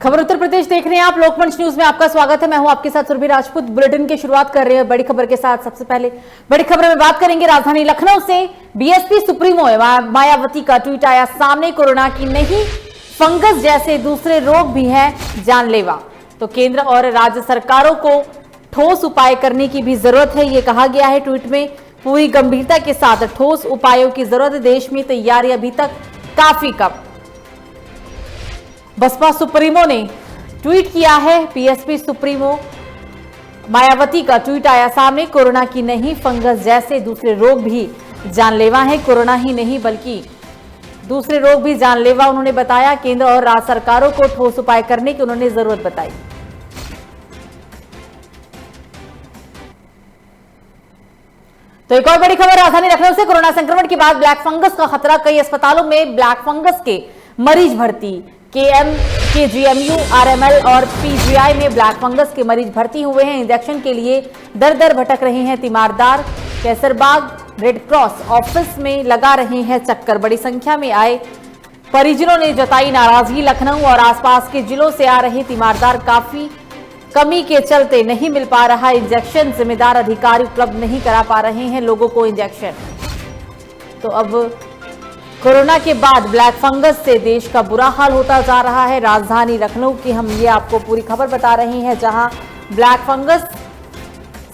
खबर उत्तर प्रदेश देख रहे हैं आप। लोकमंच न्यूज में आपका स्वागत है। मैं हूं आपके साथ सुरभि राजपूत। बुलेटिन की शुरुआत कर रहे हैं बड़ी खबर के साथ। सबसे पहले बड़ी खबर में बात करेंगे राजधानी लखनऊ से। बीएसपी सुप्रीमो मायावती का ट्वीट आया सामने। कोरोना की नहीं, फंगस जैसे दूसरे रोग भी हैं जानलेवा। तो केंद्र और राज्य सरकारों को ठोस उपाय करने की भी जरूरत है, ये कहा गया है ट्वीट में। पूरी गंभीरता के साथ ठोस उपायों की जरूरत है। देश में तैयारी अभी तक काफी कम। बसपा सुप्रीमो ने ट्वीट किया है। बीएसपी सुप्रीमो मायावती का ट्वीट आया सामने। कोरोना की नहीं, फंगस जैसे दूसरे रोग भी जानलेवा है। कोरोना ही नहीं बल्कि दूसरे रोग भी जानलेवा उन्होंने बताया। केंद्र और राज्य सरकारों को ठोस उपाय करने की उन्होंने जरूरत बताई। तो एक और बड़ी खबर राजधानी लखनऊ से। कोरोना संक्रमण के बाद ब्लैक फंगस का खतरा। कई अस्पतालों में ब्लैक फंगस के मरीज भर्ती। केजीएमयू, आरएमएल और पीजीआई में ब्लैक फंगस के मरीज भर्ती हुए हैं। इंजेक्शन के लिए दर दर भटक रहे हैं तीमारदार। कैसरबाग रेड क्रॉस ऑफिस में लगा रहे हैं चक्कर। बड़ी संख्या में आए परिजनों ने जताई नाराजगी। लखनऊ और आसपास के जिलों से आ रहे तीमारदार काफी कमी के चलते नहीं मिल पा रहा इंजेक्शन। जिम्मेदार अधिकारी उपलब्ध नहीं करा पा रहे हैं लोगों को इंजेक्शन। तो अब कोरोना के बाद ब्लैक फंगस से देश का बुरा हाल होता जा रहा है। राजधानी लखनऊ की हम ये आपको पूरी खबर बता रहे हैं, जहां ब्लैक फंगस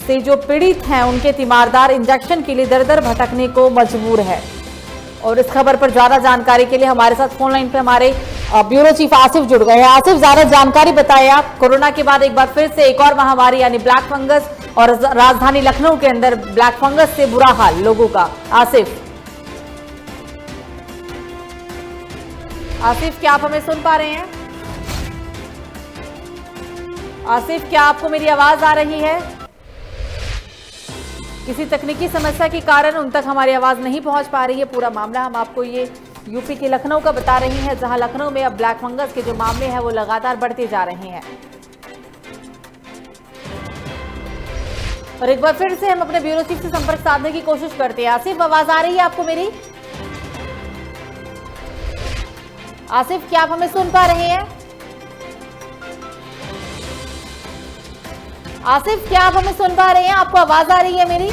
से जो पीड़ित हैं उनके तीमारदार इंजेक्शन के लिए दर दर भटकने को मजबूर है। और इस खबर पर ज्यादा जानकारी के लिए हमारे साथ फोन लाइन पे हमारे ब्यूरो चीफ आसिफ जुड़ गए हैं। आसिफ, ज्यादा जानकारी बताएं आप। कोरोना के बाद एक बार फिर से एक और महामारी यानी ब्लैक फंगस और राजधानी लखनऊ के अंदर ब्लैक फंगस से बुरा हाल लोगों का। आसिफ, क्या आप हमें सुन पा रहे हैं? आसिफ, क्या आपको मेरी आवाज आ रही है? किसी तकनीकी समस्या के कारण उन तक हमारी आवाज नहीं पहुंच पा रही है। पूरा मामला हम आपको ये यूपी के लखनऊ का बता रहे हैं, जहां लखनऊ में अब ब्लैक फंगस के जो मामले हैं वो लगातार बढ़ते जा रहे हैं। और एक बार फिर से हम अपने ब्यूरो चीफ से संपर्क साधने की कोशिश करते हैं। आसिफ, आवाज आ रही है आपको मेरी? आसिफ, क्या आप हमें सुन पा रहे हैं? आसिफ, क्या आप हमें सुन पा रहे हैं? आपको आवाज आ रही है मेरी?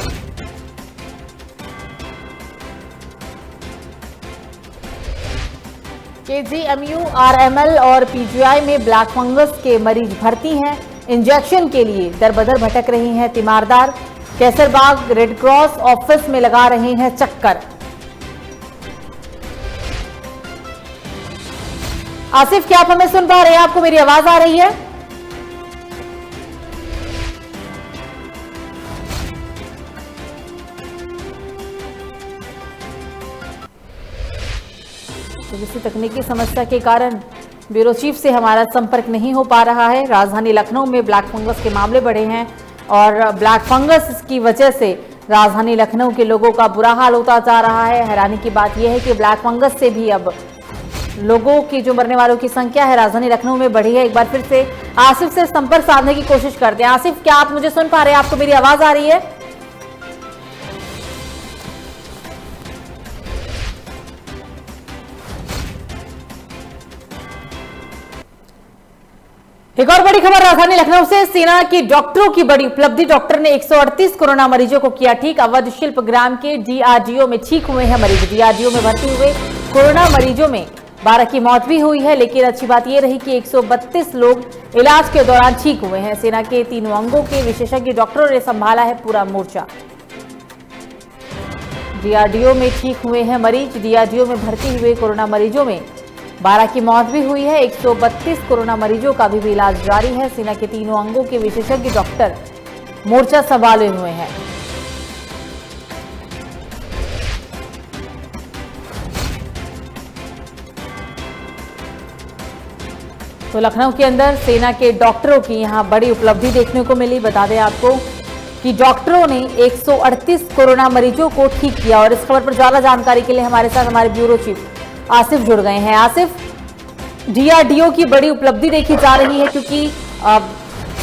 केजीएमयू, आरएमएल और पीजीआई में ब्लैक फंगस के मरीज भर्ती हैं। इंजेक्शन के लिए दरबदर भटक रही हैं तीमारदार। कैसरबाग रेड क्रॉस ऑफिस में लगा रहे हैं चक्कर। आसिफ, क्या आप हमें सुन पा रहे हैं? आपको मेरी आवाज आ रही है? तो किसी तकनीकी समस्या के कारण ब्यूरो चीफ से हमारा संपर्क नहीं हो पा रहा है। राजधानी लखनऊ में ब्लैक फंगस के मामले बढ़े हैं और ब्लैक फंगस की वजह से राजधानी लखनऊ के लोगों का बुरा हाल होता जा रहा है। हैरानी की बात यह है कि ब्लैक फंगस से भी अब लोगों की जो मरने वालों की संख्या है राजधानी लखनऊ में बढ़ी है। एक बार फिर से आसिफ से संपर्क साधने की कोशिश करते हैं। आसिफ, क्या आप मुझे सुन पा रहे हैं? आपको मेरी आवाज आ रही है? एक और बड़ी खबर राजधानी लखनऊ से। सेना की डॉक्टरों की बड़ी उपलब्धि। डॉक्टर ने 138 कोरोना मरीजों को किया ठीक। अवध शिल्प ग्राम के डीआरडीओ में ठीक हुए हैं मरीज। डीआरडीओ में भर्ती हुए कोरोना मरीजों में 12 की मौत भी हुई है, लेकिन अच्छी बात यह रही कि 132 लोग इलाज के दौरान ठीक हुए हैं। सेना के तीनों अंगों के विशेषज्ञ डॉक्टरों ने संभाला है पूरा मोर्चा। डीआरडीओ में ठीक हुए हैं मरीज। डीआरडीओ में भर्ती हुए कोरोना मरीजों में 12 की मौत भी हुई है। 132 कोरोना मरीजों का भी इलाज जारी है। सेना के तीनों अंगों के विशेषज्ञ डॉक्टर मोर्चा संभाले हुए हैं। तो लखनऊ के अंदर सेना के डॉक्टरों की यहां बड़ी उपलब्धि देखने को मिली। बता दें आपको कि डॉक्टरों ने 138 कोरोना मरीजों को ठीक किया। और इस खबर पर ज्यादा जानकारी के लिए हमारे साथ हमारे ब्यूरो चीफ आसिफ जुड़ गए हैं। आसिफ, डीआरडीओ की बड़ी उपलब्धि देखी जा रही है क्योंकि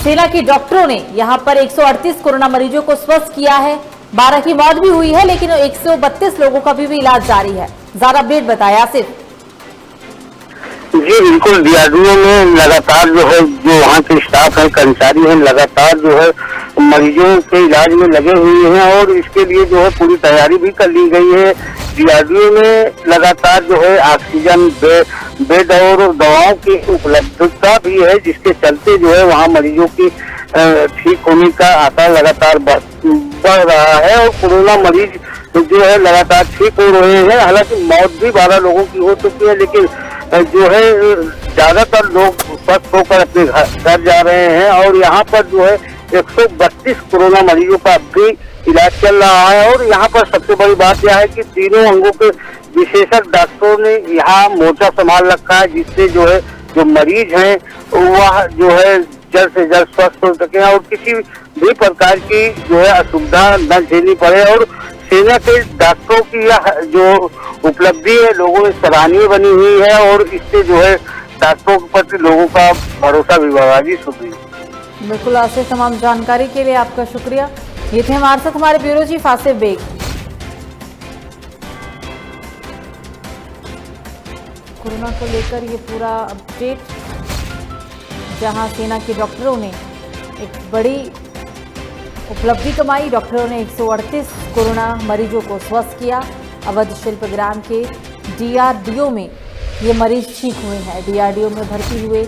सेना के डॉक्टरों ने यहां पर 138 कोरोना मरीजों को स्वस्थ किया है। 12 की मौत भी हुई है, लेकिन 132 लोगों का भी इलाज जारी है। ज्यादा अपडेट बताया आसिफ। जी बिल्कुल, डीआरडीओ में लगातार जो है, जो वहाँ के स्टाफ है, कर्मचारी हैं, लगातार जो है मरीजों के इलाज में लगे हुए हैं और इसके लिए जो है पूरी तैयारी भी कर ली गई है। डीआरडीओ में लगातार जो है ऑक्सीजन, बेड और दवाओं की उपलब्धता भी है, जिसके चलते जो है वहाँ मरीजों की ठीक होने का आंकड़ा लगातार बढ़ रहा है और कोरोना मरीज जो है लगातार ठीक हो रहे हैं। हालांकि मौत भी 12 लोगों की हो चुकी है, लेकिन जो है ज्यादातर लोग स्वस्थ होकर अपने घर जा रहे हैं और यहाँ पर जो है 132 कोरोना मरीजों का अब भी इलाज चल रहा है। और यहाँ पर सबसे बड़ी बात यह है कि तीनों अंगों के विशेषज्ञ डॉक्टरों ने यहाँ मोर्चा संभाल रखा है, जिससे जो है जो मरीज हैं वह जो है जल्द से जल्द स्वस्थ हो सके और किसी भी प्रकार की जो है असुविधा न झेलनी पड़े। और सेना के डॉक्टरों की यह जो उपलब्धि है लोगों में सराहनीय बनी हुई है और इससे जो है डॉक्टरों के प्रति लोगों का भरोसा भी बढ़ा जी। शुक्रिया। बिल्कुल आसिफ, तमाम जानकारी के लिए आपका शुक्रिया। ये थे हमारे साथ हमारे bureau chief Asif Baig. Corona को लेकर ये पूरा अपडेट, जहां सेना के डॉक्टरों ने एक बड़ी उपलब्धि कमाई। डॉक्टरों ने 138 कोरोना मरीजों को स्वस्थ किया। अवध शिल्पग्राम के डीआरडीओ में ये मरीज ठीक हुए हैं। डीआरडीओ में भर्ती हुए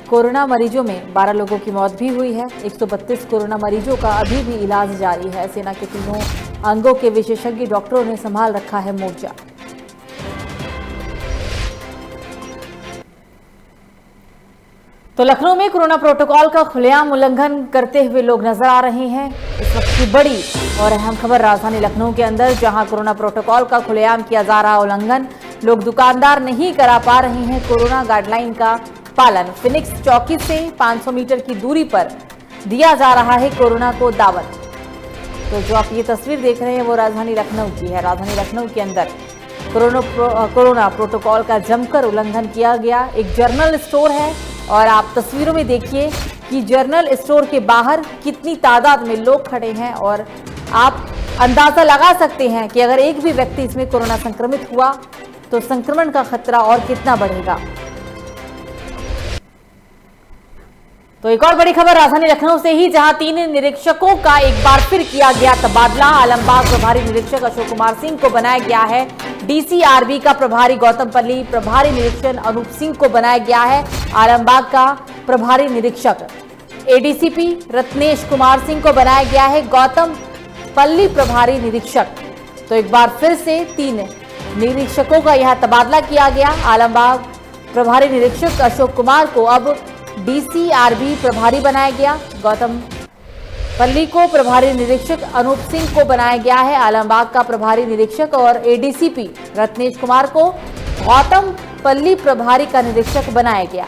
कोरोना मरीजों में 12 लोगों की मौत भी हुई है। 132 कोरोना मरीजों का अभी भी इलाज जारी है। सेना के तीनों अंगों के विशेषज्ञ डॉक्टरों ने संभाल रखा है मोर्चा। तो लखनऊ में कोरोना प्रोटोकॉल का खुलेआम उल्लंघन करते हुए लोग नजर आ रहे हैं। इस वक्त की बड़ी और अहम खबर राजधानी लखनऊ के अंदर, जहां कोरोना प्रोटोकॉल का खुलेआम किया जा रहा उल्लंघन। लोग दुकानदार नहीं करा पा रहे हैं कोरोना गाइडलाइन का पालन। फिनिक्स चौकी से 500 मीटर की दूरी पर दिया जा रहा है कोरोना को दावत। तो जो आप ये तस्वीर देख रहे हैं वो राजधानी लखनऊ की है। राजधानी लखनऊ के अंदर कोरोना प्रोटोकॉल का जमकर उल्लंघन किया गया। एक जनरल स्टोर है और आप तस्वीरों में देखिए कि जनरल स्टोर के बाहर कितनी तादाद में लोग खड़े हैं और आप अंदाजा लगा सकते हैं कि अगर एक भी व्यक्ति इसमें कोरोना संक्रमित हुआ तो संक्रमण का खतरा और कितना बढ़ेगा। तो एक और बड़ी खबर राजधानी लखनऊ से ही, जहां 3 निरीक्षकों का एक बार फिर किया गया तबादला। आलमबाग प्रभारी निरीक्षक अशोक कुमार सिंह को बनाया गया है डीसीआरबी का प्रभारी। गौतमपल्ली प्रभारी निरीक्षक अनूप सिंह को बनाया गया है आलमबाग का प्रभारी निरीक्षक। एडीसीपी रत्नेश कुमार सिंह को बनाया गया है गौतमपल्ली प्रभारी निरीक्षक। तो एक बार फिर से 3 निरीक्षकों का यह तबादला किया गया। आलमबाग प्रभारी निरीक्षक अशोक कुमार को अब डीसीआरबी प्रभारी बनाया गया। गौतमपल्ली को प्रभारी निरीक्षक अनूप सिंह को बनाया गया है आलमबाग का प्रभारी निरीक्षक और एडीसीपी रत्नेश कुमार को गौतमपल्ली प्रभारी का निरीक्षक बनाया गया।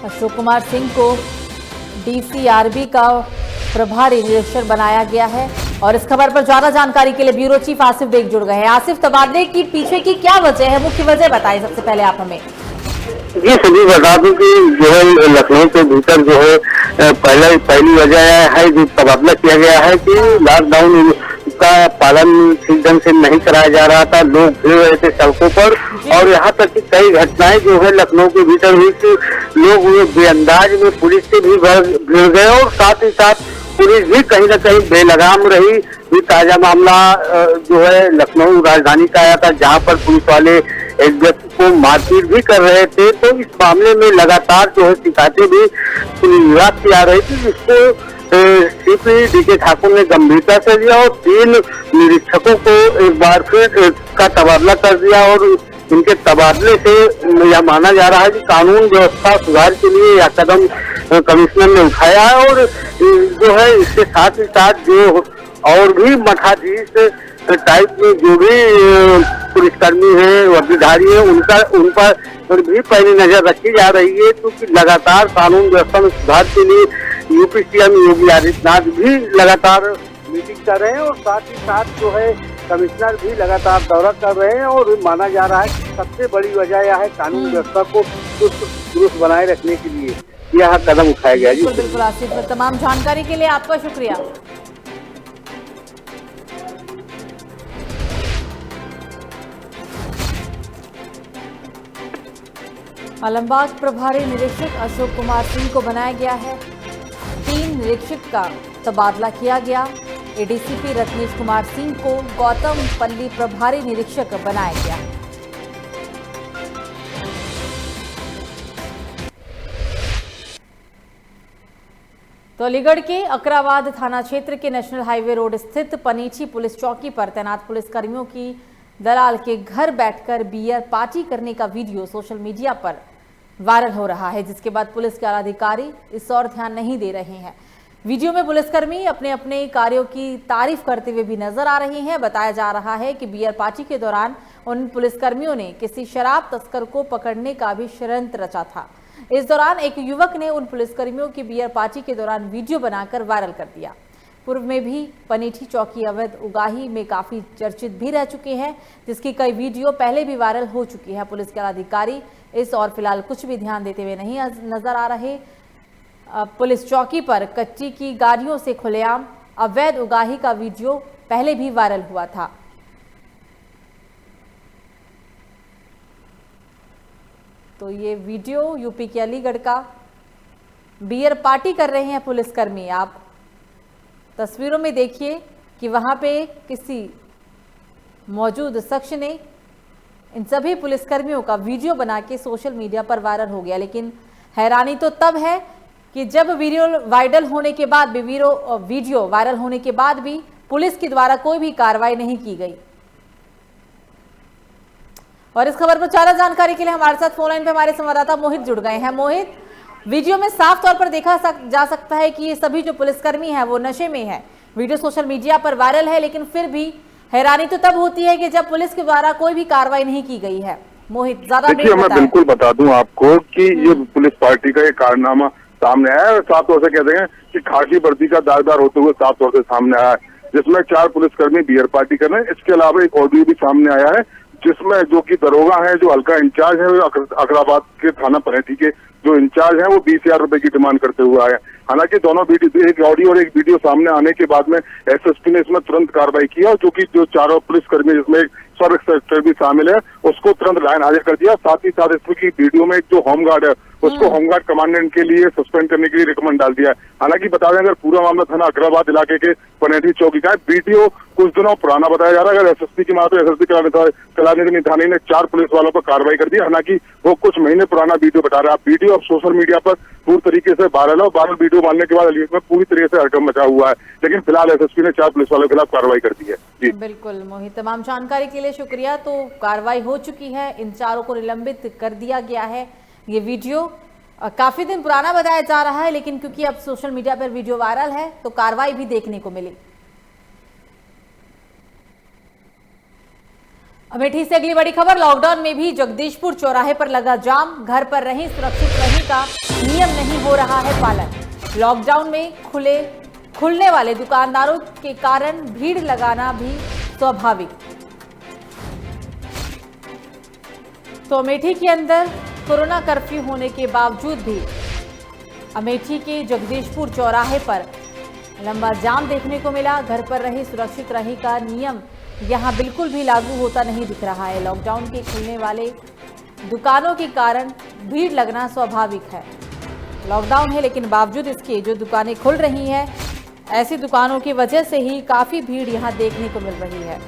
अशोक कुमार सिंह को डीसीआरबी का प्रभारी निरीक्षक बनाया गया है। और इस खबर पर ज्यादा जानकारी के लिए ब्यूरो चीफ आसिफ बेग जुड़ गए हैं। आसिफ, तबादले की पीछे की क्या वजह है, मुख्य वजह बताइए सबसे पहले आप हमें। जी सभी बता दूं कि जो है लखनऊ के भीतर जो है पहली वजह है जो तबादला किया गया है कि लॉकडाउन का पालन ठीक ढंग से नहीं कराया जा रहा था। लोग भीड़ रहे थे सड़कों पर और यहाँ तक कि कई घटनाएं जो है लखनऊ के भीतर हुई थी। लोग बेअंदाज में पुलिस से भी भिड़ गए और साथ ही साथ पुलिस भी कहीं न कहीं बेलगाम रही। ये ताजा मामला जो है लखनऊ राजधानी का आया था, जहाँ पर पुलिस वाले एक व्यक्ति को मारपीट भी कर रहे थे। तो इस मामले में लगातार जो है शिकायतें भी पुलिस विभाग की आ रही थी, जिसको सीपी डीके ठाकुर ने गंभीरता से लिया और 3 निरीक्षकों को एक बार फिर का तबादला कर दिया। और इनके तबादले से यह माना जा रहा है कि कानून व्यवस्था सुधार के लिए यह कदम कमिश्नर ने उठाया है। और जो है इसके साथ ही साथ जो और भी मठाधीश टाइप में जो भी पुलिसकर्मी हैं, वर्दीधारी हैं, उन पर भी पैनी नजर रखी जा रही है, क्योंकि लगातार कानून व्यवस्था में सुधार के लिए यूपी सीएम योगी आदित्यनाथ भी लगातार मीटिंग कर रहे हैं। और साथ ही साथ जो है कमिश्नर भी लगातार दौरा कर रहे हैं और माना जा रहा है कि सबसे बड़ी वजह यह है कानून व्यवस्था को दुरुस्त बनाए रखने के लिए यह कदम उठाया गया। जी बिल्कुल बिल्कुल आसिफ, तमाम जानकारी के लिए आपका शुक्रिया। आलमबाग प्रभारी निरीक्षक अशोक कुमार सिंह को बनाया गया है। 3 निरीक्षक का तबादला किया गया। एडीसीपी रत्नेश कुमार सिंह को गौतम पल्ली प्रभारी निरीक्षक बनाया गया। तो अलीगढ़ के अकराबाद थाना क्षेत्र के नेशनल हाईवे रोड स्थित पनीची पुलिस चौकी पर तैनात पुलिसकर्मियों की दलाल के घर बैठकर बियर पार्टी करने का वीडियो सोशल मीडिया पर वायरल हो रहा है, जिसके बाद पुलिस के आलाधिकारी इस ओर ध्यान नहीं दे रहे हैं। वीडियो में पुलिसकर्मी अपने अपने कार्यों की तारीफ करते हुए भी नजर आ रहे हैं। बताया जा रहा है कि बियर पार्टी के दौरान उन पुलिसकर्मियों ने किसी शराब तस्कर को पकड़ने का भी षड्यंत्र रचा था। इस दौरान एक युवक ने उन पुलिसकर्मियों की बियर पार्टी के दौरान वीडियो बनाकर वायरल कर दिया। पूर्व में भी पनीठी चौकी अवैध उगाही में काफी चर्चित भी रह चुके हैं, जिसकी कई वीडियो पहले भी वायरल हो चुकी है। पुलिस के अधिकारी इस और फिलहाल कुछ भी ध्यान देते हुए नहीं नजर आ रहे। पुलिस चौकी पर कच्ची की गाड़ियों से खुलेआम अवैध उगाही का वीडियो पहले भी वायरल हुआ था। तो ये वीडियो यूपी के अलीगढ़ का बियर पार्टी कर रहे हैं पुलिसकर्मी। आप तस्वीरों में देखिए कि वहां पे किसी मौजूद शख्स ने इन सभी पुलिसकर्मियों का वीडियो बना के सोशल मीडिया पर वायरल हो गया। लेकिन हैरानी तो तब है कि जब वीडियो वायरल होने के बाद भी वीडियो वायरल होने के बाद भी पुलिस के द्वारा कोई भी कार्रवाई नहीं की गई। और इस खबर पर ज्यादा जानकारी के लिए हमारे साथ फोन लाइन पे हमारे संवाददाता मोहित जुड़ गए हैं। मोहित, वीडियो में साफ तौर पर देखा जा सकता है कि ये सभी जो पुलिसकर्मी हैं वो नशे में है। वीडियो सोशल मीडिया पर वायरल है, लेकिन फिर भी हैरानी तो तब होती है कि जब पुलिस के द्वारा कोई भी कार्रवाई नहीं की गई है। मोहित, ज्यादा देखिए, मैं बिल्कुल बता दूं आपको कि ये पुलिस पार्टी का ये कारनामा सामने आया है। साफ तौर से कहते हैं कि खाकी वर्दी का दागदार होते हुए साफ तौर से सामने आया है, जिसमें 4 पुलिसकर्मी बियर पार्टी कर रहे हैं। इसके अलावा एक ऑडियो भी सामने आया है, जिसमें जो कि दरोगा है, जो हल्का इंचार्ज है, अकराबाद के थाना पनेठी के जो इंचार्ज है, वो 20,000 रुपए की डिमांड करते हुए आए। हालांकि दोनों वीडियो, एक ऑडियो और एक वीडियो सामने आने के बाद में एसएसपी ने इसमें तुरंत कार्रवाई किया, जो कि जो 4 पुलिसकर्मी, जिसमें एक सब इंस्पेक्टर भी शामिल है, उसको तुरंत लाइन हाजिर कर दिया। साथ ही साथ इसमें की वीडियो में जो होमगार्ड है उसको होमगार्ड कमांडेंट के लिए सस्पेंड करने के लिए रिकमेंड डाल दिया है। हालांकि बता दें, अगर पूरा मामला थाना अकराबाद इलाके के पनेठी चौकी का है। वीडियो कुछ दिनों पुराना बताया जा रहा है। अगर एसएसपी की बात, तो एसएसपी कलानिधि थाने ने 4 पुलिस वालों पर कार्रवाई कर दी। हालांकि वो कुछ महीने पुराना वीडियो बता रहा है। वीडियो अब सोशल मीडिया पर पूरी तरीके से वायरल है। वायरल वीडियो मानने के बाद अलीगढ़ में पूरी तरीके से हड़कंप मचा हुआ है। लेकिन फिलहाल एसएसपी ने 4 पुलिस वालों के खिलाफ कार्रवाई कर दी है। जी बिल्कुल मोहित, तमाम जानकारी के लिए शुक्रिया। तो कार्रवाई हो चुकी है, इन 4 को निलंबित कर दिया गया है। ये वीडियो काफी दिन पुराना बताया जा रहा है, लेकिन क्योंकि अब सोशल मीडिया पर वीडियो वायरल है तो कार्रवाई भी देखने को मिली। अमेठी से अगली बड़ी खबर। लॉकडाउन में भी जगदीशपुर चौराहे पर लगा जाम। घर पर रहें, सुरक्षित रहें का नियम नहीं हो रहा है पालन। लॉकडाउन में खुलने वाले दुकानदारों के कारण भीड़ लगाना भी स्वाभाविक। तो अमेठी के अंदर कोरोना कर्फ्यू होने के बावजूद भी अमेठी के जगदीशपुर चौराहे पर लंबा जाम देखने को मिला। घर पर रहे, सुरक्षित रहे का नियम यहां बिल्कुल भी लागू होता नहीं दिख रहा है। लॉकडाउन के खुलने वाले दुकानों के कारण भीड़ लगना स्वाभाविक है। लॉकडाउन है, लेकिन बावजूद इसके जो दुकानें खुल रही हैं, ऐसी दुकानों की वजह से ही काफी भीड़ यहां देखने को मिल रही है।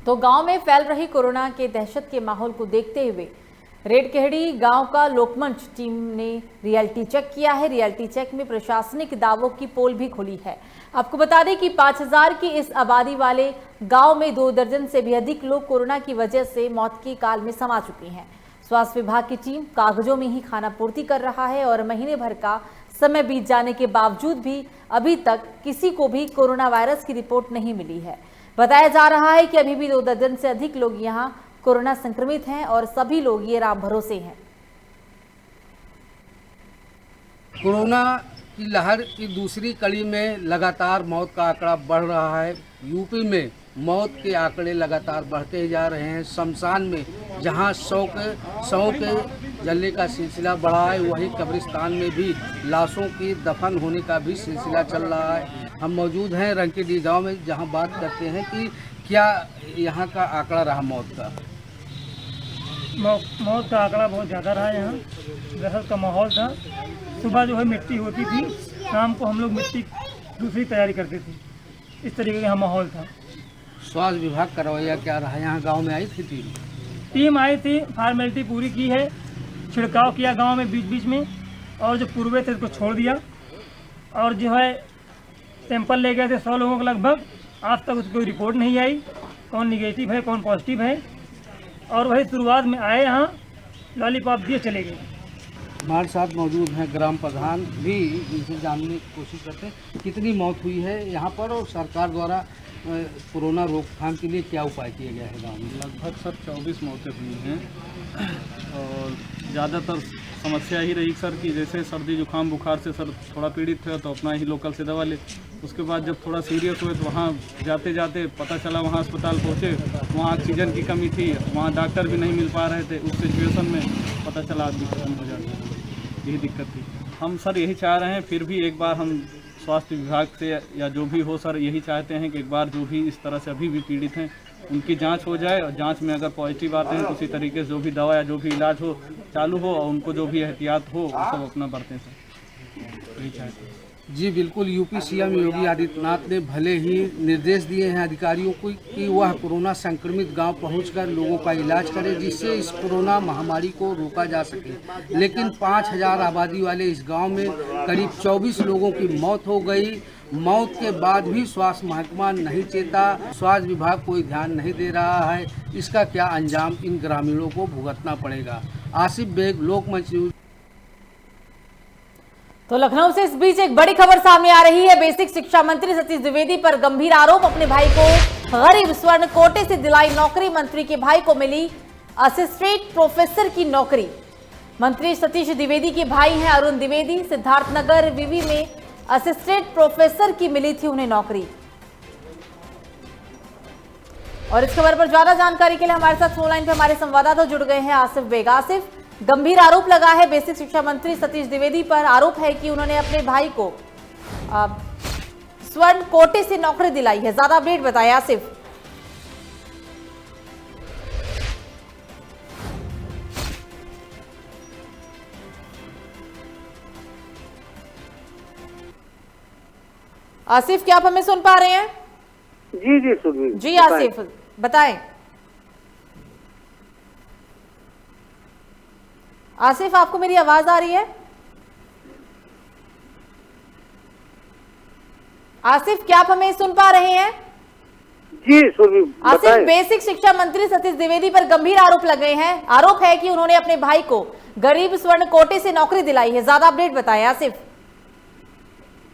तो गांव में फैल रही कोरोना के दहशत के माहौल को देखते हुए रेडकेहड़ी गांव का लोकमंच टीम ने रियलिटी चेक किया है। रियलिटी चेक में प्रशासनिक दावों की पोल भी खुली है। आपको बता दें कि 5,000 की इस आबादी वाले गांव में 2 दर्जन से भी अधिक लोग कोरोना की वजह से मौत के काल में समा चुके हैं। स्वास्थ्य विभाग की टीम कागजों में ही खानापूर्ति कर रहा है और महीने भर का समय बीत जाने के बावजूद भी अभी तक किसी को भी कोरोना वायरस की रिपोर्ट नहीं मिली है। बताया जा रहा है कि अभी भी 2 दर्जन से अधिक लोग यहां कोरोना संक्रमित हैं और सभी लोग ये राम भरोसे हैं। कोरोना की लहर की दूसरी कड़ी में लगातार मौत का आंकड़ा बढ़ रहा है। यूपी में मौत के आंकड़े लगातार बढ़ते ही जा रहे हैं। शमशान में जहां 100 के जलने का सिलसिला बढ़ा है, वहीं कब्रिस्तान में भी लाशों की दफन होने का भी सिलसिला चल रहा है। हम मौजूद हैं रंकीडी गांव में, जहां बात करते हैं कि क्या यहाँ का आंकड़ा रहा मौत का। मौत का आंकड़ा बहुत ज़्यादा रहा यहाँ। दहशत का माहौल था। सुबह जो है मिट्टी होती थी, शाम को हम लोग मिट्टी दूसरी तैयारी करते थे। इस तरीके का यहाँ माहौल था। स्वास्थ्य विभाग का रवैया क्या रहा? यहाँ गांव में आई थी टीम आई थी, फॉर्मेलिटी पूरी की है, छिड़काव किया गांव में बीच बीच में, और जो पूर्वे थे उसको छोड़ दिया, और जो है सैंपल ले गए थे 100 लोगों का लगभग। आज तक उसकी कोई रिपोर्ट नहीं आई, कौन निगेटिव है कौन पॉजिटिव है। और वही शुरुआत में आए यहाँ, लॉलीपॉप दिए चले गए। हमारे साथ मौजूद हैं ग्राम प्रधान भी, इनसे जानने की कोशिश करते हैं कितनी मौत हुई है यहाँ पर और सरकार द्वारा कोरोना रोकथाम के लिए क्या उपाय किए गए हैं गाँव में। लगभग सर 24 मौतें हुई हैं और ज़्यादातर समस्या ही रही सर कि जैसे सर्दी जुकाम बुखार से सर थोड़ा पीड़ित थे तो अपना ही लोकल से दवा ले। उसके बाद जब थोड़ा सीरियस हुए तो वहाँ जाते जाते पता चला, वहाँ अस्पताल पहुँचे, वहाँ ऑक्सीजन की कमी थी, वहाँ डॉक्टर भी नहीं मिल पा रहे थे। उस सिचुएशन में पता चला आदमी खत्म हो जाता है। यही दिक्कत थी। हम सर यही चाह रहे हैं, फिर भी एक बार हम स्वास्थ्य विभाग से या जो भी हो सर यही चाहते हैं कि एक बार जो भी इस तरह से अभी भी पीड़ित हैं उनकी जांच हो जाए, और जांच में अगर पॉजिटिव आते हैं तो उसी तरीके से जो भी दवा या जो भी इलाज हो चालू हो, और उनको जो भी एहतियात हो वो सब अपना बरतें सर, यही चाहते हैं। जी बिल्कुल, यूपी सीएम योगी आदित्यनाथ ने भले ही निर्देश दिए हैं अधिकारियों को कि वह कोरोना संक्रमित गांव पहुंचकर लोगों का इलाज करें, जिससे इस कोरोना महामारी को रोका जा सके। लेकिन 5000 आबादी वाले इस गांव में करीब 24 लोगों की मौत हो गई। मौत के बाद भी स्वास्थ्य महकमा नहीं चेता, स्वास्थ्य विभाग कोई ध्यान नहीं दे रहा है। इसका क्या अंजाम इन ग्रामीणों को भुगतना पड़ेगा। आसिफ बेग, लोकमंच न्यूज। तो लखनऊ से इस बीच एक बड़ी खबर सामने आ रही है। बेसिक शिक्षा मंत्री सतीश द्विवेदी पर गंभीर आरोप। अपने भाई को गरीब स्वर्ण कोटे से दिलाई नौकरी। मंत्री के भाई को मिली असिस्टेंट प्रोफेसर की नौकरी। मंत्री सतीश द्विवेदी के भाई हैं अरुण द्विवेदी। सिद्धार्थनगर विवि में असिस्टेंट प्रोफेसर की मिली थी उन्हें नौकरी। और इस खबर पर ज्यादा जानकारी के लिए हमारे साथ फोन लाइन पे हमारे संवाददाता जुड़ गए हैं आसिफ बेग। आसिफ, गंभीर आरोप लगा है बेसिक शिक्षा मंत्री सतीश द्विवेदी पर। आरोप है कि उन्होंने अपने भाई को स्वर्ण कोटे से नौकरी दिलाई है। ज्यादा अपडेट बताएं आसिफ। आसिफ, क्या आप हमें सुन पा रहे हैं? जी सुनवी जी आसिफ, बताएं। आसिफ, आपको मेरी आवाज आ रही है? आसिफ, क्या आप हमें सुन पा रहे हैं? जी सुनवी आसिफ, बेसिक शिक्षा मंत्री सतीश द्विवेदी पर गंभीर आरोप लगे हैं। आरोप है कि उन्होंने अपने भाई को गरीब स्वर्ण कोटे से नौकरी दिलाई है। ज्यादा अपडेट बताएं आसिफ।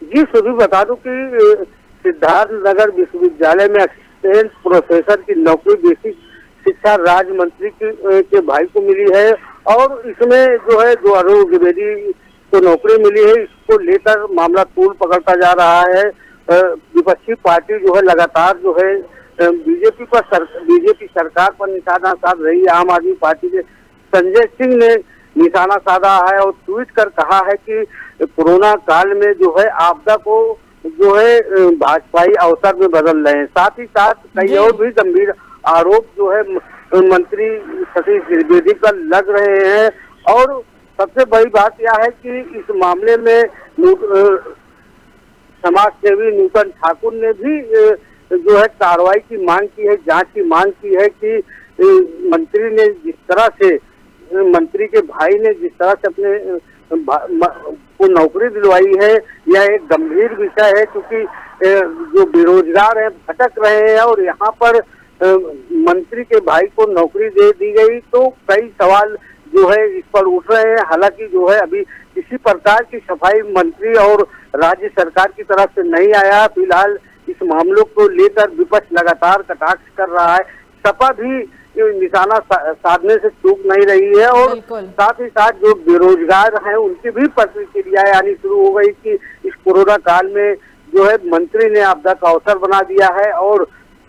जी सुनवी, बता दूं कि सिद्धार्थनगर विश्वविद्यालय में असिस्टेंट प्रोफेसर की नौकरी बेसिक शिक्षा राज्य मंत्री के भाई को मिली है। और इसमें जो है जो अरुण द्विवेदी को नौकरी मिली है, इसको लेकर मामला तूल पकड़ता जा रहा है। विपक्षी पार्टी जो है लगातार जो है बीजेपी सरकार पर निशाना साध रही है। आम आदमी पार्टी के संजय सिंह ने निशाना साधा है और ट्वीट कर कहा है कि कोरोना काल में जो है आपदा को जो है भाजपाई अवसर में बदल रहे हैं। साथ ही साथ कई और भी गंभीर आरोप जो है मंत्री सतीश द्विवेदी पर लग रहे हैं। और सबसे बड़ी बात यह है कि इस मामले में समाज सेवी नूतन ठाकुर ने भी जो है कार्रवाई की मांग की है, जांच की मांग की है कि मंत्री ने जिस तरह से मंत्री के भाई ने जिस तरह से अपने को नौकरी दिलवाई है, यह एक गंभीर विषय है। क्योंकि जो बेरोजगार हैं भटक रहे हैं और यहाँ पर मंत्री के भाई को नौकरी दे दी गई, तो कई सवाल जो है इस पर उठ रहे हैं। हालांकि जो है अभी किसी प्रकार की सफाई मंत्री और राज्य सरकार की तरफ से नहीं आया। फिलहाल इस मामलों को लेकर विपक्ष लगातार कटाक्ष कर रहा है। सपा भी निशाना साधने से चूक नहीं रही है और साथ ही साथ जो बेरोजगार हैं उनकी भी प्रतिक्रियाएं आनी शुरू हो गई कि इस कोरोना काल में जो है मंत्री ने आपदा का अवसर बना दिया है और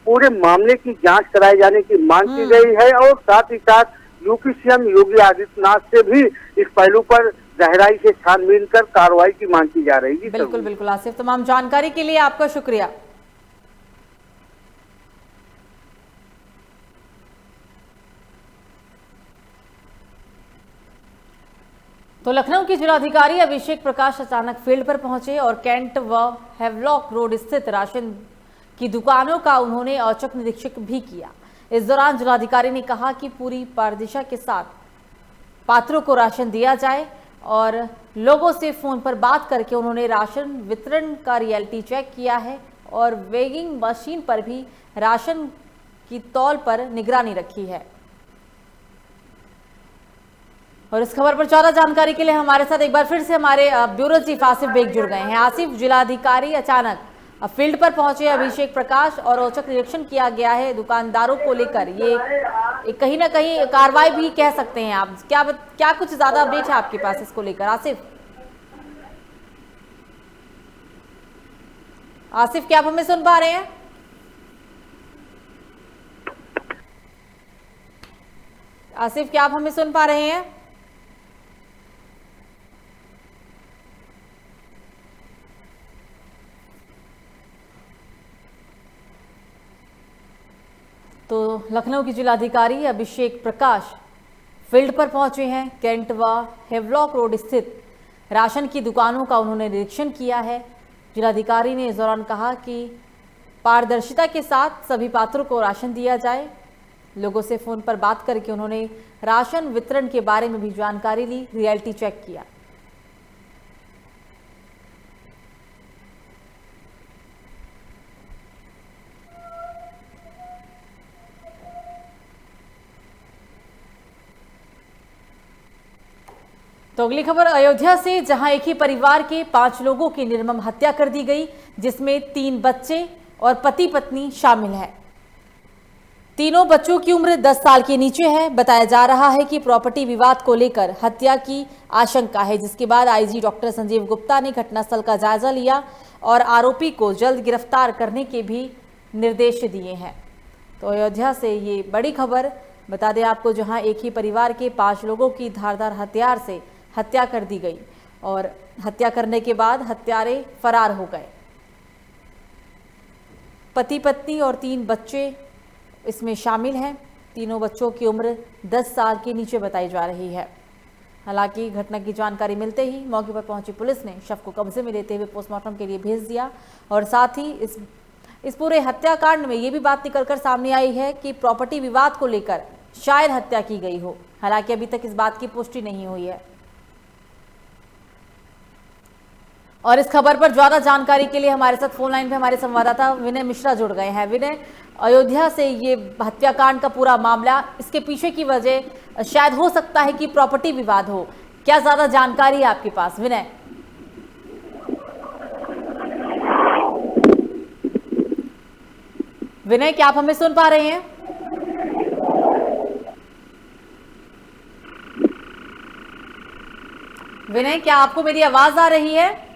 पूरे मामले की जांच कराए जाने की मांग की गई है और साथ ही साथ यूपी सीएम योगी आदित्यनाथ से भी इस पहलू पर गहराई से छानबीन कर कार्रवाई की मांग की जा रही है। बिल्कुल बिल्कुल आसिफ, तमाम जानकारी के लिए आपका शुक्रिया। तो लखनऊ के जिलाधिकारी अभिषेक प्रकाश अचानक फील्ड पर पहुंचे और कैंट व हेवलॉक रोड स्थित राशन की दुकानों का उन्होंने औचक निरीक्षण भी किया। इस दौरान जिलाधिकारी ने कहा कि पूरी पारदर्शिता के साथ पात्रों को राशन दिया जाए और लोगों से फोन पर बात करके उन्होंने राशन वितरण का रियलिटी चेक किया है और वेगिंग मशीन पर भी राशन की तौल पर निगरानी रखी है। और इस खबर पर ज्यादा जानकारी के लिए हमारे साथ एक बार फिर से हमारे ब्यूरो चीफ आसिफ बेग जुड़ गए हैं। आसिफ, जिलाधिकारी अचानक फील्ड पर पहुंचे अभिषेक प्रकाश और औचक निरीक्षण किया गया है दुकानदारों को लेकर, ये कहीं ना कहीं कार्रवाई भी कह सकते हैं आप, क्या कुछ ज्यादा अपडेट है आपके पास इसको लेकर? आसिफ, क्या आप हमें सुन पा रहे हैं? आसिफ, क्या आप हमें सुन पा रहे हैं? तो लखनऊ की जिलाधिकारी अभिषेक प्रकाश फील्ड पर पहुंचे हैं। कैंट व हेवलॉक रोड स्थित राशन की दुकानों का उन्होंने निरीक्षण किया है। जिलाधिकारी ने इस दौरान कहा कि पारदर्शिता के साथ सभी पात्रों को राशन दिया जाए। लोगों से फोन पर बात करके उन्होंने राशन वितरण के बारे में भी जानकारी ली, रियलिटी चेक किया। तो अगली खबर अयोध्या से, जहां एक ही परिवार के 5 लोगों की निर्मम हत्या कर दी गई, जिसमें 3 बच्चे और पति पत्नी शामिल हैं। तीनों बच्चों की उम्र 10 साल के नीचे है। बताया जा रहा है कि प्रॉपर्टी विवाद को लेकर हत्या की आशंका है, जिसके बाद आईजी डॉक्टर संजीव गुप्ता ने घटनास्थल का जायजा लिया और आरोपी को जल्द गिरफ्तार करने के भी निर्देश दिए हैं। तो अयोध्या से ये बड़ी खबर बता दें आपको, जहां एक ही परिवार के 5 लोगों की धारदार हथियार से हत्या कर दी गई और हत्या करने के बाद हत्यारे फरार हो गए। पति पत्नी और 3 बच्चे इसमें शामिल हैं। तीनों बच्चों की उम्र 10 साल के नीचे बताई जा रही है। हालांकि घटना की जानकारी मिलते ही मौके पर पहुंची पुलिस ने शव को कब्जे में लेते हुए पोस्टमार्टम के लिए भेज दिया और साथ ही इस पूरे हत्याकांड में ये भी बात निकलकर सामने आई है कि प्रॉपर्टी विवाद को लेकर शायद हत्या की गई हो। हालांकि अभी तक इस बात की पुष्टि नहीं हुई है। और इस खबर पर ज्यादा जानकारी के लिए हमारे साथ फोन लाइन पे हमारे संवाददाता विनय मिश्रा जुड़ गए हैं। विनय, अयोध्या से ये हत्याकांड का पूरा मामला, इसके पीछे की वजह शायद हो सकता है कि प्रॉपर्टी विवाद हो, क्या ज्यादा जानकारी है आपके पास विनय? विनय, क्या आप हमें सुन पा रहे हैं? विनय, क्या आपको मेरी आवाज आ रही है?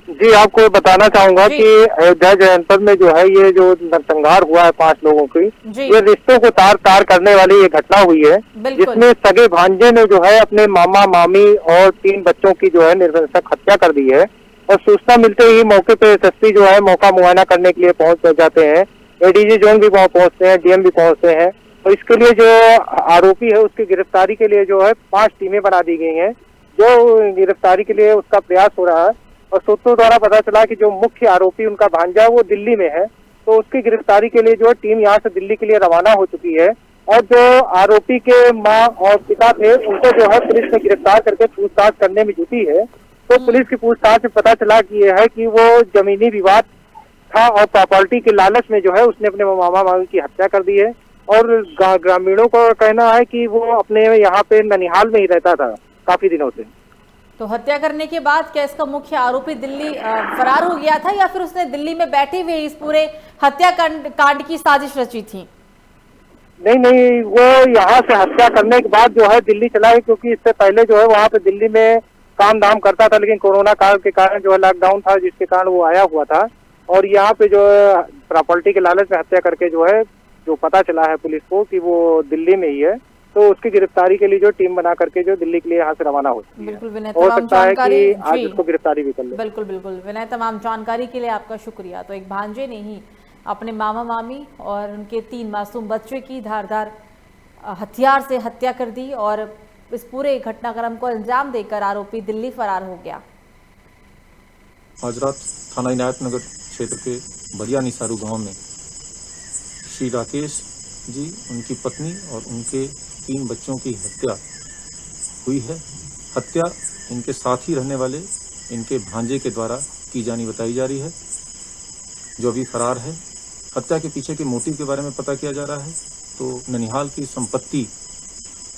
जी, आपको बताना चाहूंगा कि अयोध्या जनपद में जो है ये जो नरसंहार हुआ है 5 लोगों की, ये रिश्तों को तार तार करने वाली ये घटना हुई है, जिसमें सगे भांजे ने जो है अपने मामा मामी और 3 बच्चों की जो है निर्वंशक हत्या कर दी है। और सूचना मिलते ही मौके पे एसएसपी जो है मौका मुआयना करने के लिए पहुंच जाते हैं। एडीजी जोन भी वहाँ पहुंचते हैं, डीएम भी पहुंचते हैं और इसके लिए जो आरोपी है उसकी गिरफ्तारी के लिए जो है 5 टीमें बना दी गई हैं, जो गिरफ्तारी के लिए उसका प्रयास हो रहा है। और सूत्रों द्वारा पता चला कि जो मुख्य आरोपी उनका भांजा वो दिल्ली में है, तो उसकी गिरफ्तारी के लिए जो टीम यहाँ से दिल्ली के लिए रवाना हो चुकी है। और जो आरोपी के माँ और पिता थे उनको जो है पुलिस ने गिरफ्तार करके पूछताछ करने में जुटी है। तो पुलिस की पूछताछ में पता चला कि यह है कि वो जमीनी विवाद था और प्रॉपर्टी के लालच में जो है उसने अपने मामा मामी की हत्या कर दी है। और ग्रामीणों का कहना है कि वो अपने यहाँ पे ननिहाल में ही रहता था काफी दिनों से। तो हत्या करने के बाद क्या इसका मुख्य आरोपी दिल्ली फरार हो गया था या फिर उसने दिल्ली में बैठे हुए इस पूरे कांड की साजिश रची थी? नहीं, वो यहाँ से हत्या करने के बाद जो है दिल्ली चला है, क्योंकि इससे पहले जो है वहाँ पे दिल्ली में काम धाम करता था, लेकिन कोरोना काल के कारण जो है लॉकडाउन था, जिसके कारण वो आया हुआ था। और यहाँ पे जो है प्रॉपर्टी के लालच में हत्या करके जो है जो पता चला है पुलिस को कि वो दिल्ली में ही है, तो उसकी गिरफ्तारी के लिए जो टीम बना करके जो दिल्ली के लिए यहाँ से रवाना होती है। बिल्कुल विनय, हो सकता है कि आज उसको गिरफ्तारी भी कर ले। बिल्कुल विनय, तमाम जानकारी के लिए आपका शुक्रिया। तो एक भांजे ने ही अपने मामा मामी और उनके 3 मासूम बच्चे की धारदार हथियार से हत्या कर दी और इस पूरे घटनाक्रम को अंजाम देकर आरोपी दिल्ली फरार हो गया। आज रात थाना इनायत नगर क्षेत्र के बरिया निसारू गांव में श्री राकेश जी, उनकी पत्नी और उनके 3 बच्चों की हत्या हुई है। हत्या इनके साथ ही रहने वाले इनके भांजे के द्वारा की जानी बताई जा रही है, जो अभी फरार है। हत्या के पीछे के मोटिव के बारे में पता किया जा रहा है। तो ननिहाल की संपत्ति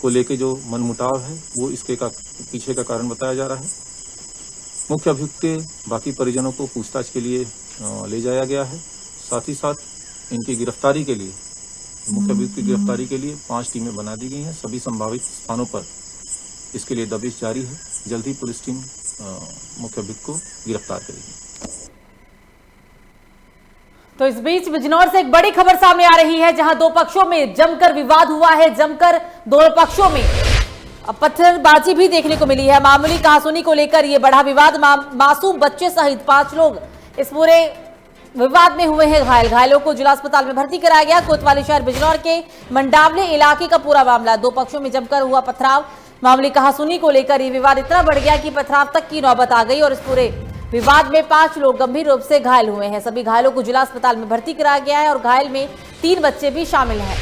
को लेके जो मनमुटाव है वो इसके पीछे का कारण बताया जा रहा है। मुख्य अभियुक्त के बाकी परिजनों को पूछताछ के लिए ले जाया गया है। साथ ही साथ इनकी गिरफ्तारी के लिए, मुख्य अभियुक्त की गिरफ्तारी के लिए 5 टीमें बना दी गई हैं। सभी संभावित स्थानों पर इसके लिए दबिश जारी है। जल्द ही पुलिस टीम मुख्य अभियुक्त को गिरफ्तार करेगी। तो इस बीच बिजनौर से एक बड़ी खबर सामने आ रही है, जहां 2 पक्षों में जमकर विवाद हुआ है। जमकर दोनों पक्षों में पत्थरबाजी भी देखने को मिली है। मामूली कहासुनी को लेकर यह बड़ा विवाद, मासूम बच्चे सहित 5 लोग इस पूरे विवाद में हुए हैं घायल। घायलों को जिला अस्पताल में भर्ती कराया गया। कोतवाली शहर बिजनौर के मंडावले इलाके का पूरा मामला। 2 पक्षों में जमकर हुआ पथराव। मामूली कहासुनी को लेकर यह विवाद इतना बढ़ गया कि पथराव तक की नौबत आ गई और इस पूरे विवाद में 5 लोग गंभीर रूप से घायल हुए हैं। सभी घायलों को जिला अस्पताल में भर्ती कराया गया है और घायल में 3 बच्चे भी शामिल हैं।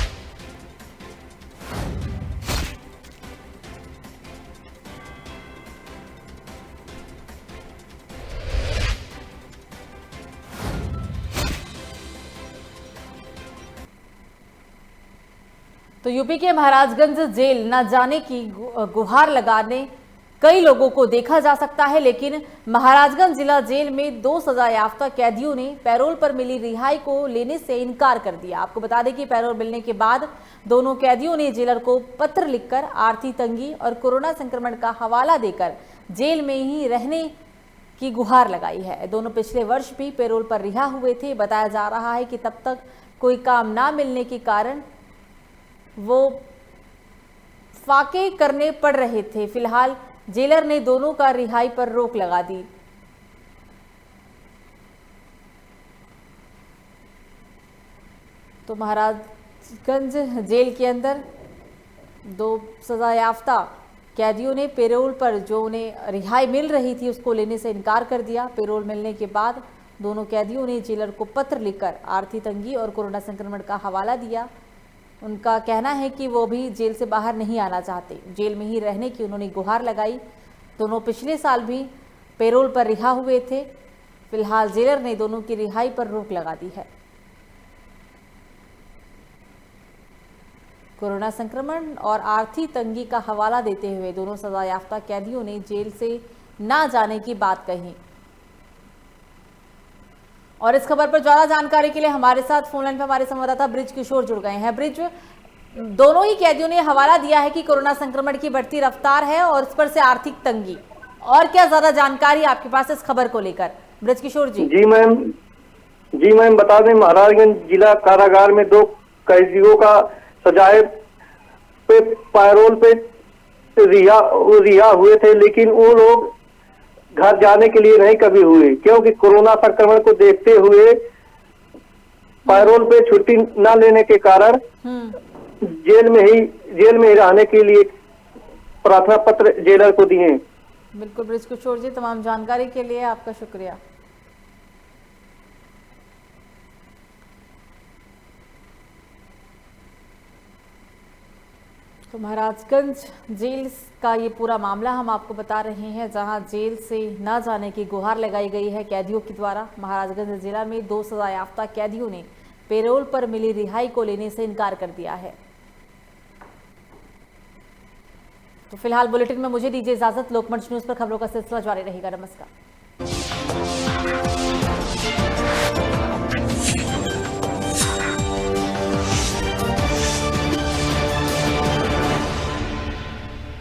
तो यूपी के महाराजगंज जेल न जाने की गुहार लगाने कई लोगों को देखा जा सकता है, लेकिन महाराजगंज जिला जेल में 2 सजायाफ्ता कैदियों ने पैरोल पर मिली रिहाई को लेने से इनकार कर दिया। आपको बता दें कि पैरोल मिलने के बाद दोनों कैदियों ने जेलर को पत्र लिखकर आर्थिक तंगी और कोरोना संक्रमण का हवाला देकर जेल में ही रहने की गुहार लगाई है। दोनों पिछले वर्ष भी पैरोल पर रिहा हुए थे। बताया जा रहा है कि तब तक कोई काम ना मिलने के कारण वो फाके करने पड़ रहे थे। फिलहाल जेलर ने दोनों का रिहाई पर रोक लगा दी। तो महाराजगंज जेल के अंदर 2 सजायाफ्ता कैदियों ने पैरोल पर जो उन्हें रिहाई मिल रही थी उसको लेने से इनकार कर दिया। पैरोल मिलने के बाद दोनों कैदियों ने जेलर को पत्र लिखकर आर्थिक तंगी और कोरोना संक्रमण का हवाला दिया। उनका कहना है कि वो भी जेल से बाहर नहीं आना चाहते, जेल में ही रहने की उन्होंने गुहार लगाई। दोनों पिछले साल भी पैरोल पर रिहा हुए थे। फिलहाल जेलर ने दोनों की रिहाई पर रोक लगा दी है। कोरोना संक्रमण और आर्थिक तंगी का हवाला देते हुए दोनों सजायाफ्ता कैदियों ने जेल से ना जाने की बात कही। और इस खबर पर ज्यादा जानकारी के लिए हमारे साथ फोन लाइन पर हमारे संवाददाता ब्रिज किशोर जुड़ गए हैं। ब्रिज, दोनों ही कैदियों ने हवाला दिया है कि कोरोना संक्रमण की बढ़ती रफ्तार है और इस पर से आर्थिक तंगी, और क्या ज्यादा जानकारी आपके पास इस खबर को लेकर? ब्रिज किशोर जी। जी मैम बता दें, महाराजगंज जिला कारागार में 2 कैदियों का सजाए पे पैरोल पे रिहा हुए थे, लेकिन वो लोग घर जाने के लिए नहीं कभी हुए, क्योंकि कोरोना संक्रमण को देखते हुए पैरोल पे छुट्टी न लेने के कारण जेल में ही रहने के लिए प्रार्थना पत्र जेलर को दिए। बिल्कुल ब्रिज किशोर जी, तमाम जानकारी के लिए आपका शुक्रिया। तो महाराजगंज जेल का ये पूरा मामला हम आपको बता रहे हैं, जहां जेल से न जाने की गुहार लगाई गई है कैदियों के द्वारा। महाराजगंज जिला में 2 सजायाफ्ता कैदियों ने पैरोल पर मिली रिहाई को लेने से इनकार कर दिया है। तो फिलहाल बुलेटिन में मुझे दीजिए इजाजत। लोकमंच न्यूज पर खबरों का सिलसिला जारी रहेगा। नमस्कार।